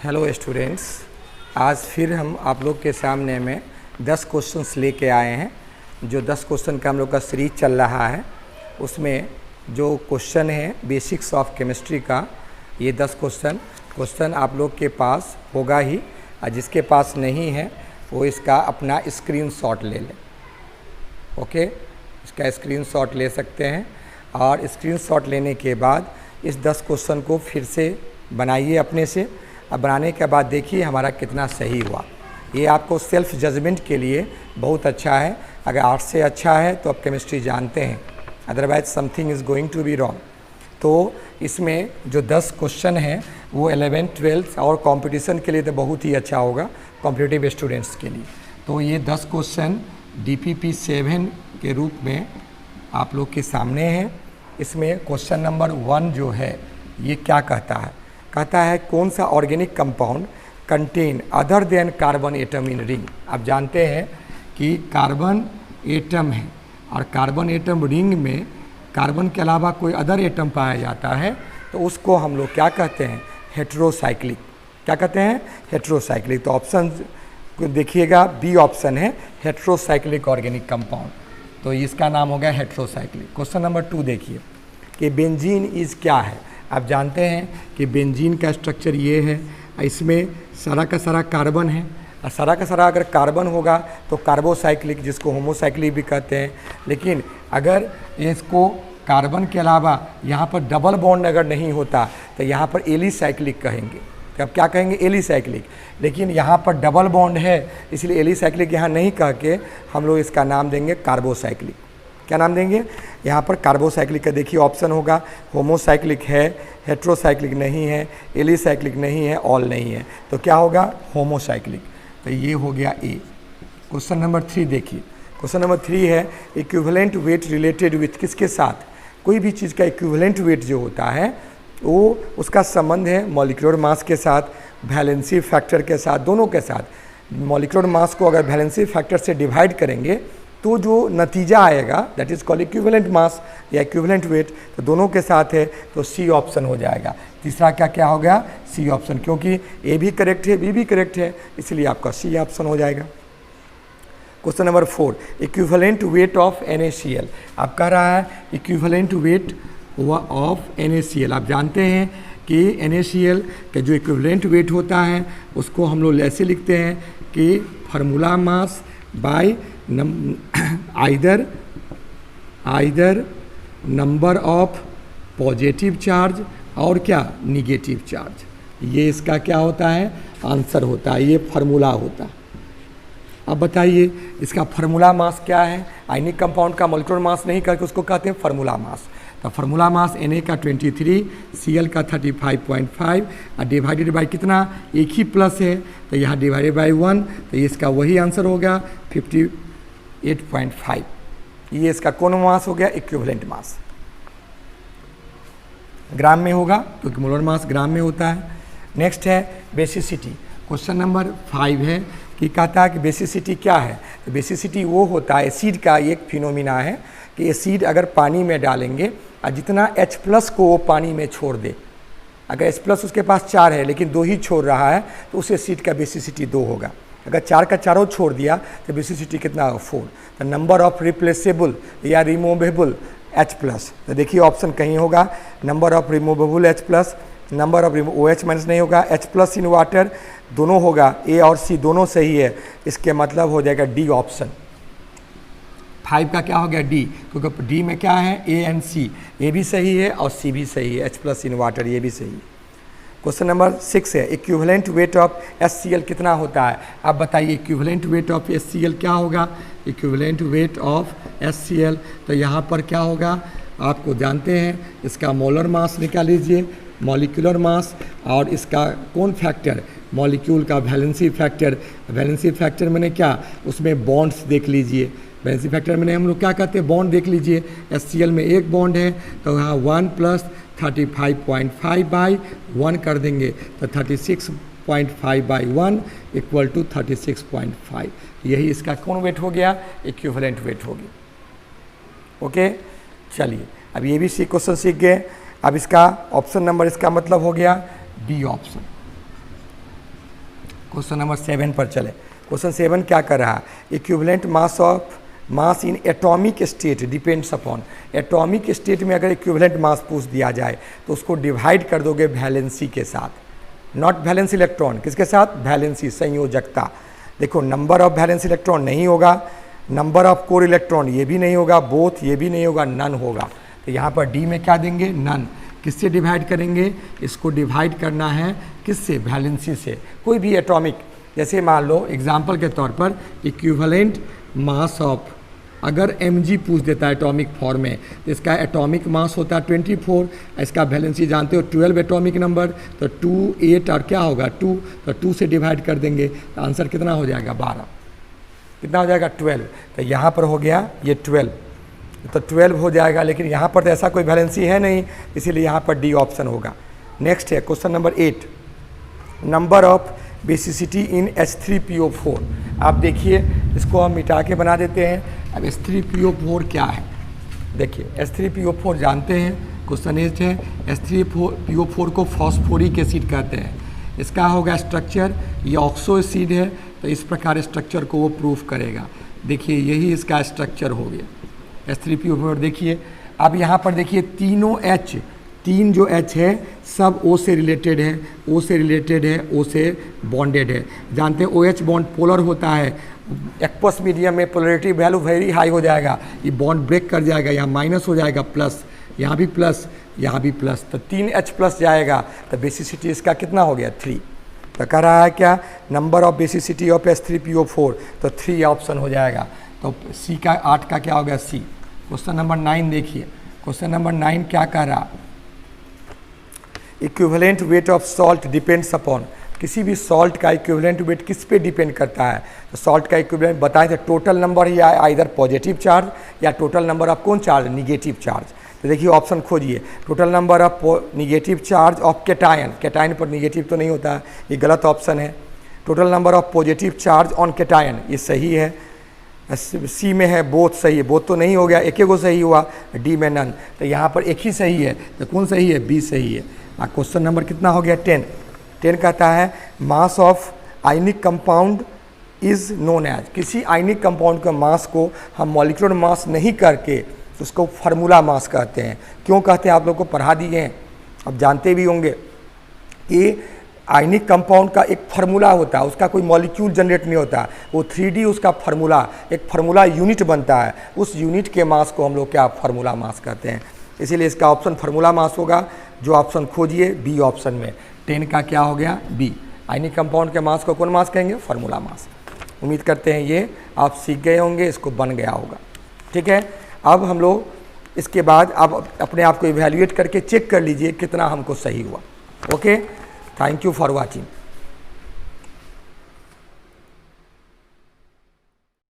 Hello students, आज फिर हम आप लोग के सामने में 10 क्वेश्चंस लेके आए हैं। जो 10 क्वेश्चन का हम लोग का सीरीज चल रहा है, उसमें जो क्वेश्चन है बेसिक्स ऑफ केमिस्ट्री का, ये 10 क्वेश्चन आप लोग के पास होगा ही, और जिसके पास नहीं है वो इसका अपना स्क्रीनशॉट ले लें। ओके, इसका स्क्रीनशॉट ले सकते हैं, और स्क्रीनशॉट लेने के बाद इस 10 क्वेश्चन को फिर से बनाइए अपने से। अब बनाने के बाद देखिए हमारा कितना सही हुआ। ये आपको सेल्फ जजमेंट के लिए बहुत अच्छा है। अगर आर्ट्स से अच्छा है तो आप केमिस्ट्री जानते हैं, otherwise something is going to be wrong. तो इसमें जो 10 क्वेश्चन हैं वो 11th 12th और कंपटीशन के लिए तो बहुत ही अच्छा होगा, कॉम्पिटिटिव स्टूडेंट्स के लिए। तो ये 10 क्वेश्चन DPP 7 के रूप में आप लोग के सामने हैं। इसमें क्वेश्चन नंबर 1 जो है ये क्या कहता है कौन सा organic compound contain other than carbon atom in ring. आप जानते हैं कि कार्बन एटम है, और कार्बन एटम रिंग में कार्बन के अलावा कोई अदर एटम पाया जाता है तो उसको हम लोग क्या कहते हैं, हेट्रोसाइक्लिक। क्या कहते हैं, हेट्रोसाइक्लिक। तो ऑप्शन देखिएगा, बी ऑप्शन है हेट्रोसाइक्लिक ऑर्गेनिक कंपाउंड, तो इसका नाम हो गया हेट्रोसाइक्लिक। क्वेश्चन नंबर 2 देखिए कि बेंजीन इज़ क्या है। आप जानते हैं कि बेंजीन का स्ट्रक्चर ये है, इसमें सारा का सारा कार्बन है, और सारा का सारा अगर कार्बन होगा तो कार्बोसाइक्लिक, जिसको होमोसाइक्लिक भी कहते हैं। लेकिन अगर इसको कार्बन के अलावा यहाँ पर डबल बॉन्ड अगर नहीं होता तो यहाँ पर एलिसाइक्लिक कहेंगे। तो अब क्या कहेंगे, एलिसाइक्लिक। लेकिन यहाँ पर डबल बॉन्ड है, इसलिए एलिसाइक्लिक यहाँ नहीं कह के हम लोग इसका नाम देंगे कार्बोसाइक्लिक। क्या नाम देंगे, यहाँ पर कार्बोसाइक्लिक का देखिए ऑप्शन होगा, होमोसाइक्लिक है, हेट्रोसाइक्लिक नहीं है, एलिसाइक्लिक नहीं है, ऑल नहीं है, तो क्या होगा, होमोसाइक्लिक। तो ये हो गया ए। क्वेश्चन नंबर 3 देखिए। क्वेश्चन नंबर 3 है इक्विवेलेंट वेट रिलेटेड विथ किसके साथ। कोई भी चीज़ का इक्विवेलेंट वेट जो होता है वो उसका संबंध है मॉलिक्यूलर मास के साथ, वैलेंसी फैक्टर के साथ, दोनों के साथ। मॉलिक्यूलर मास को अगर वैलेंसी फैक्टर से डिवाइड करेंगे तो जो नतीजा आएगा that is called equivalent mass या इक्विवेलेंट वेट, तो दोनों के साथ है, तो सी ऑप्शन हो जाएगा। तीसरा क्या हो गया, सी ऑप्शन, क्योंकि ए भी करेक्ट है, बी भी करेक्ट है, इसलिए आपका सी ऑप्शन हो जाएगा। Question number 4 equivalent weight of NaCl। आप कह रहा है इक्विवेलेंट वेट ऑफ NaCl। आप जानते हैं कि NaCl का जो इक्विवेलेंट वेट होता है उसको हम लोग ऐसे लिखते हैं कि formula mass by either number of positive charge और क्या, निगेटिव चार्ज। ये इसका क्या होता है, आंसर होता है, ये फार्मूला होता है। अब बताइए इसका फार्मूला मास क्या है। आयनिक कंपाउंड का मॉलिक्यूलर मास नहीं करके उसको कहते हैं फार्मूला मास। तो फार्मूला मास Na का 23, Cl का 35.5, और डिवाइडेड बाई कितना, एक ही प्लस है तो यहाँ डिवाइडेड बाई 1, तो ये इसका वही आंसर होगा 58.5। ये इसका कौन मास हो गया, इक्विवेलेंट मास। ग्राम में होगा क्योंकि मोलर मास ग्राम में होता है। नेक्स्ट है बेसिसिटी। क्वेश्चन नंबर 5 है कि कहता है कि बेसिसिटी क्या है। तो बेसिसिटी वो होता है, एसिड का एक फिनोमिना है कि एसिड अगर पानी में डालेंगे और जितना H+ को वो पानी में छोड़ दे, अगर H+ उसके पास 4 है लेकिन 2 ही छोड़ रहा है तो उस एसिड का बेसिसिटी 2 होगा। अगर 4 का चारों छोड़ दिया तो बेसिसिटी कितना होगा, 4। तो नंबर ऑफ रिप्लेसेबल या रिमूवेबल H+, तो देखिए ऑप्शन कहीं होगा number of removable H+, number of OH minus नहीं होगा, H+ इन वाटर दोनों होगा, ए और सी दोनों सही है, इसके मतलब हो जाएगा डी ऑप्शन। 5 का क्या हो गया, डी, क्योंकि डी में क्या है, ए एंड सी, ए भी सही है और सी भी सही है, H+ इन वाटर ये भी सही है। क्वेश्चन नंबर 6 है इक्विवेलेंट वेट ऑफ HCl कितना होता है। आप बताइए इक्विवेलेंट वेट ऑफ HCl क्या होगा, इक्विवेलेंट वेट ऑफ HCl, तो यहाँ पर क्या होगा, आपको जानते हैं इसका मोलर मास निकाल लीजिए, मॉलिक्यूलर मास, और इसका कौन फैक्टर, मॉलिक्यूल का वैलेंसी फैक्टर। वैलेंसी फैक्टर मैंने क्या, उसमें बॉन्ड्स देख लीजिए, वैलेंसी फैक्टर मैंने हम लोग क्या कहते हैं, बॉन्ड देख लीजिए। HCl में एक बॉन्ड है तो यहाँ 1 + 35.5 बाई 1 कर देंगे तो 36.5 बाई 1 इक्वल टू 36.5। यही इसका कौन वेट हो गया, इक्विवेलेंट वेट होगी। ओके, चलिए अब ये भी क्वेश्चन सीख गए। अब इसका ऑप्शन नंबर, इसका मतलब हो गया डी ऑप्शन। क्वेश्चन नंबर 7 पर चले। क्वेश्चन 7 क्या कर रहा है, equivalent mass in atomic state depends upon. Atomic state में अगर इक्विवेलेंट मास पूछ दिया जाए तो उसको डिवाइड कर दोगे वैलेंसी के साथ, नॉट वैलेंस इलेक्ट्रॉन, किसके साथ, वैलेंसी, संयोजकता। देखो नंबर ऑफ वैलेंस इलेक्ट्रॉन नहीं होगा, नंबर ऑफ कोर इलेक्ट्रॉन ये भी नहीं होगा, बोथ ये भी नहीं होगा, नन होगा। तो यहाँ पर डी में क्या देंगे, नन। किससे डिवाइड करेंगे, इसको डिवाइड करना है किससे, वैलेंसी से। कोई भी एटॉमिक, जैसे मान लो एग्जाम्पल के तौर पर इक्विवेलेंट मास ऑफ, अगर mg पूछ देता है एटॉमिक फॉर्म में, तो इसका एटॉमिक मास होता है 24, इसका वैलेंसी जानते हो 12 एटॉमिक नंबर, तो 2 8 और क्या होगा 2, तो 2 से डिवाइड कर देंगे तो आंसर कितना हो जाएगा 12, कितना हो जाएगा 12। तो यहाँ पर हो गया ये 12, तो 12 हो जाएगा, लेकिन यहाँ पर तो ऐसा कोई वैलेंसी है नहीं, इसीलिए यहाँ पर डी ऑप्शन होगा। नेक्स्ट है question number 8, number of basicity in H3PO4। आप देखिए इसको हम मिटा के बना देते हैं। अब H3PO4 क्या है, देखिए H3PO4 जानते हैं, क्वेश्चन 8 है, H3PO4 को फॉस्फोरिक एसिड कहते हैं। इसका होगा स्ट्रक्चर, ये ऑक्सो एसिड है, तो इस प्रकार स्ट्रक्चर को वो प्रूफ करेगा। देखिए यही इसका स्ट्रक्चर हो गया H3PO4। देखिए अब यहाँ पर देखिए तीनों H, तीन जो H है सब O से रिलेटेड है, O से रिलेटेड है, O से बॉन्डेड है। जानते हैं OH बॉन्ड पोलर होता है, एक्वस मीडियम में पोलरिटी वैल्यू वेरी हाई हो जाएगा, ये बॉन्ड ब्रेक कर जाएगा, यहाँ माइनस हो जाएगा प्लस, यहाँ भी प्लस, यहाँ भी प्लस, तो 3H प्लस जाएगा, तो बेसिसिटी इसका कितना हो गया 3। तो कह रहा है क्या, number of basicity of H3PO4, तो 3 ऑप्शन हो जाएगा। तो सी का 8 का क्या हो गया सी। क्वेश्चन नंबर 9 देखिए, क्वेश्चन नंबर 9 क्या कह रहा, equivalent weight of salt depends upon. किसी भी सॉल्ट का इक्विवेलेंट वेट किस पे डिपेंड करता है, तो सॉल्ट का इक्विवेलेंट बताएं तो टोटल नंबर या आइदर पॉजिटिव चार्ज या टोटल नंबर ऑफ कौन चार्ज, निगेटिव चार्ज। तो देखिए ऑप्शन खोजिए, total number of negative charge of cation, cation पर निगेटिव तो नहीं होता है, ये गलत ऑप्शन है। Total number of positive charge on cation, ये सही है। सी में है बोथ सही है, बोथ तो नहीं हो गया, एक ही को सही हुआ, डी में नन, तो यहाँ पर एक ही सही है, तो कौन सही है, बी सही है। क्वेश्चन नंबर कितना हो गया 10। 10 कहता है mass of ionic compound is known as. किसी आयनिक कंपाउंड के मास को हम मॉलिक्यूलर मास नहीं करके उसको फार्मूला मास कहते हैं। क्यों कहते हैं, आप लोग को पढ़ा दिए हैं, अब जानते भी होंगे कि आयनिक कंपाउंड का एक फार्मूला होता है, उसका कोई मॉलिक्यूल जनरेट नहीं होता, वो 3D उसका फार्मूला, एक फार्मूला यूनिट बनता है, उस यूनिट के मास को हम लोग क्या फार्मूला मास कहते हैं। इसीलिए इसका ऑप्शन फार्मूला मास होगा। जो ऑप्शन खोजिए बी ऑप्शन में, 10 का क्या हो गया बी। आयनिक कंपाउंड के मास को कौन मास कहेंगे, फार्मूला मास। उम्मीद करते हैं ये आप सीख गए होंगे, इसको बन गया होगा, ठीक है। अब हम लोग इसके बाद आप अपने आप को इवैल्यूएट करके चेक कर लीजिए कितना हमको सही हुआ। Okay, thank you for watching.